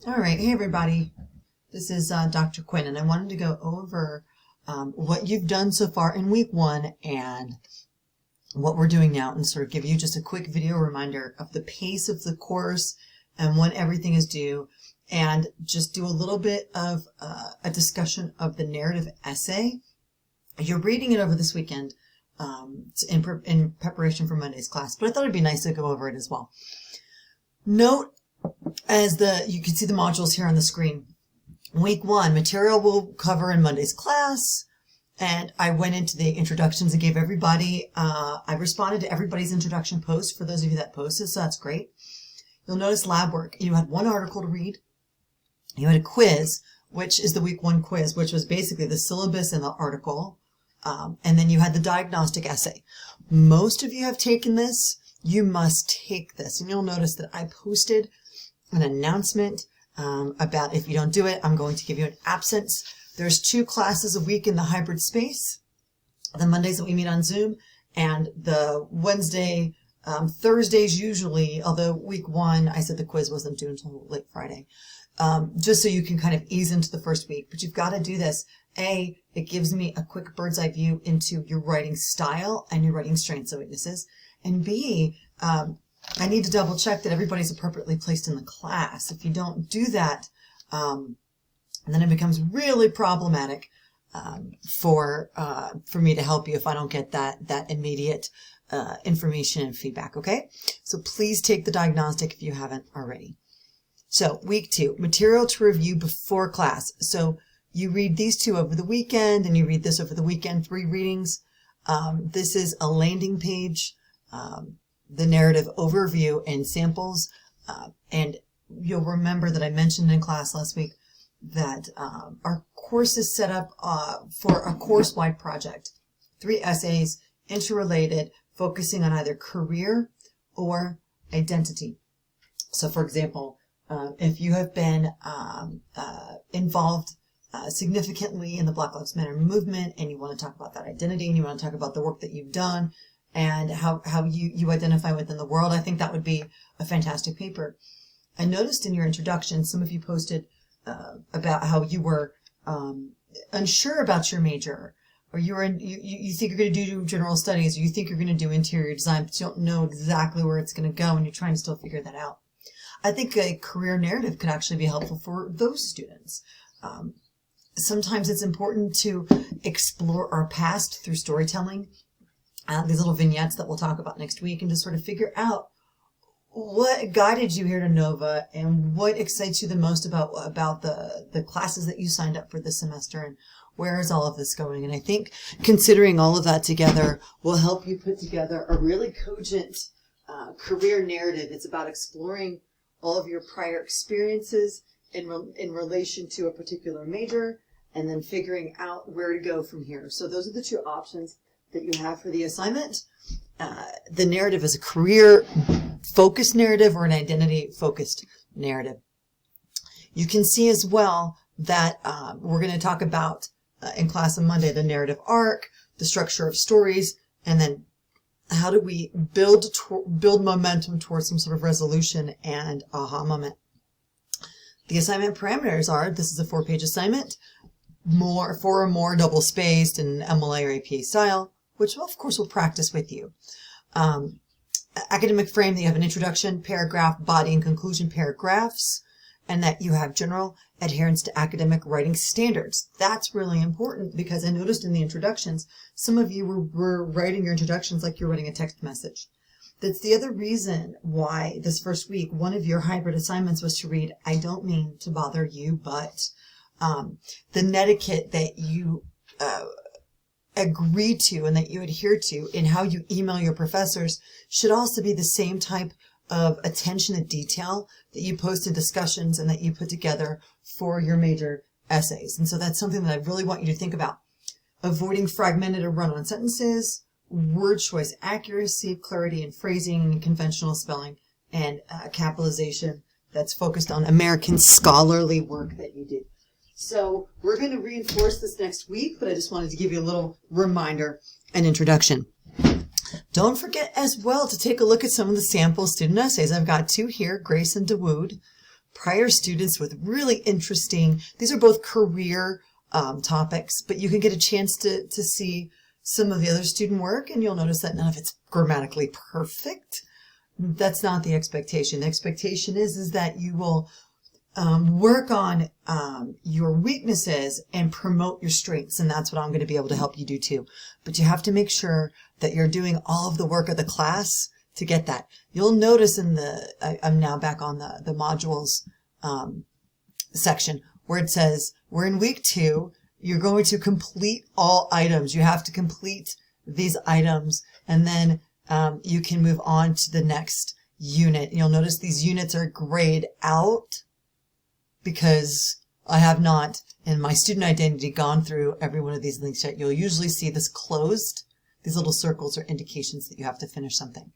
All right, hey everybody. This is Dr. Quinn, and I wanted to go over what you've done so far in week 1 and what we're doing now, and sort of give you just a quick video reminder of the pace of the course and when everything is due, and just do a little bit of a discussion of the narrative essay. You're reading it over this weekend in preparation for Monday's class, but I thought it'd be nice to go over it as well. Note, you can see the modules here on the screen. Week 1, material we'll cover in Monday's class, and I went into the introductions and gave everybody, I responded to everybody's introduction post for those of you that posted, so that's great. You'll notice lab work. You had one article to read. You had a quiz, which is the week 1 quiz, which was basically the syllabus and the article, and then you had the diagnostic essay. Most of you have taken this. You must take this, and you'll notice that I posted an announcement about if you don't do it, I'm going to give you an absence. There's 2 classes a week in the hybrid space, the Mondays that we meet on Zoom, and the Wednesday, Thursdays usually, although week 1, I said the quiz wasn't due until late Friday, just so you can kind of ease into the first week. But you've got to do this. A, it gives me a quick bird's eye view into your writing style and your writing strengths and weaknesses. And B, I need to double check that everybody's appropriately placed in the class. If you don't do that, then it becomes really problematic for me to help you if I don't get that immediate information and feedback, okay? So please take the diagnostic if you haven't already. So week 2, material to review before class. So you read these 2 over the weekend, and you read this over the weekend, 3 readings. This is a landing page, the narrative overview and samples, and you'll remember that I mentioned in class last week that our course is set up for a course-wide project. 3 essays, interrelated, focusing on either career or identity. So for example, if you have been involved significantly in the Black Lives Matter movement, and you want to talk about that identity, and you want to talk about the work that you've done, and how you identify within the world, I think that would be a fantastic paper. I noticed in your introduction, some of you posted about how you were unsure about your major, or you think you're going to do general studies, or you think you're going to do interior design, but you don't know exactly where it's going to go, and you're trying to still figure that out. I think a career narrative could actually be helpful for those students. Sometimes it's important to explore our past through storytelling. These little vignettes that we'll talk about next week, and to sort of figure out what guided you here to Nova and what excites you the most about the classes that you signed up for this semester, and where is all of this going. And I think considering all of that together will help you put together a really cogent career narrative. It's about exploring all of your prior experiences in relation to a particular major, and then figuring out where to go from here. So those are the 2 options that you have for the assignment. The narrative is a career-focused narrative or an identity-focused narrative. You can see as well that we're going to talk about in class on Monday the narrative arc, the structure of stories, and then how do we build momentum towards some sort of resolution and aha moment. The assignment parameters are, this is a 4-page assignment, 4 or more double-spaced in MLA or APA style, which of course we'll practice with you. Academic frame, that you have an introduction, paragraph, body, and conclusion paragraphs, and that you have general adherence to academic writing standards. That's really important because I noticed in the introductions, some of you were writing your introductions like you're writing a text message. That's the other reason why this first week, one of your hybrid assignments was to read, I don't mean to bother you, but the netiquette that you agree to and that you adhere to in how you email your professors should also be the same type of attention to detail that you post in discussions and that you put together for your major essays. And so that's something that I really want you to think about. Avoiding fragmented or run-on sentences, word choice accuracy, clarity in phrasing, and conventional spelling, and capitalization that's focused on American scholarly work that you did. So we're going to reinforce this next week, but I just wanted to give you a little reminder and introduction. Don't forget as well to take a look at some of the sample student essays. I've got 2 here, Grace and Dawood, prior students with really interesting, these are both career topics, but you can get a chance to see some of the other student work, and you'll notice that none of it's grammatically perfect. That's not the expectation. The expectation is that you will work on your weaknesses and promote your strengths, and that's what I'm going to be able to help you do too. But you have to make sure that you're doing all of the work of the class to get that. You'll notice in I'm now back on the modules section where it says we're in week 2. You're going to complete all items. You have to complete these items, and then you can move on to the next unit. You'll notice these units are grayed out because I have not, in my student identity, gone through every one of these links yet. You'll usually see this closed. These little circles are indications that you have to finish something.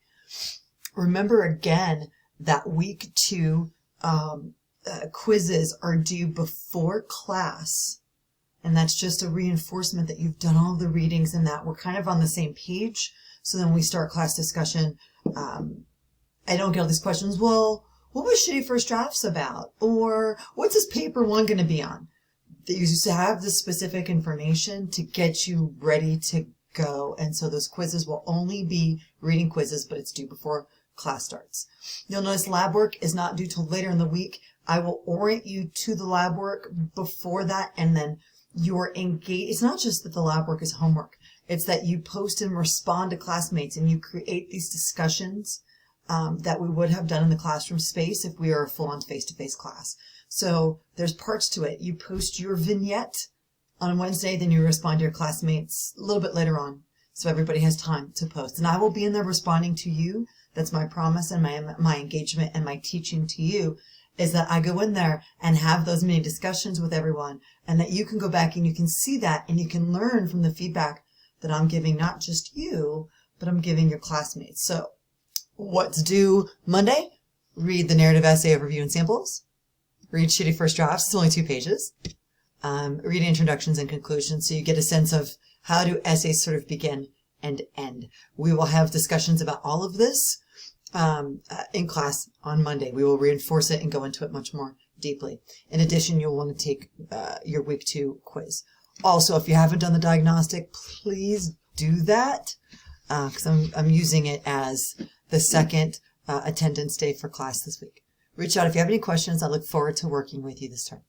Remember again that week 2 quizzes are due before class. And that's just a reinforcement that you've done all the readings and that we're kind of on the same page. So then we start class discussion. I don't get all these questions. Well, what was Shitty First Drafts about? Or what's this paper 1 going to be on? That you have the specific information to get you ready to go. And so those quizzes will only be reading quizzes, but it's due before class starts. You'll notice lab work is not due till later in the week. I will orient you to the lab work before that, and then you're engaged. It's not just that the lab work is homework. It's that you post and respond to classmates, and you create these discussions that we would have done in the classroom space if we are a full-on face-to-face class. So there's parts to it. You post your vignette on Wednesday, then you respond to your classmates a little bit later on, so everybody has time to post. And I will be in there responding to you. That's my promise, and my engagement and my teaching to you is that I go in there and have those mini discussions with everyone, and that you can go back and you can see that, and you can learn from the feedback that I'm giving, not just you, but I'm giving your classmates. So what's due Monday? Read the narrative essay overview and samples. Read Shitty First Drafts. It's only 2 pages. Read introductions and conclusions, so you get a sense of how do essays sort of begin and end. We will have discussions about all of this in class on Monday. We will reinforce it and go into it much more deeply. In addition, you'll want to take your week 2 quiz. Also, if you haven't done the diagnostic, please do that because I'm using it as the second attendance day for class this week. Reach out if you have any questions. I look forward to working with you this term.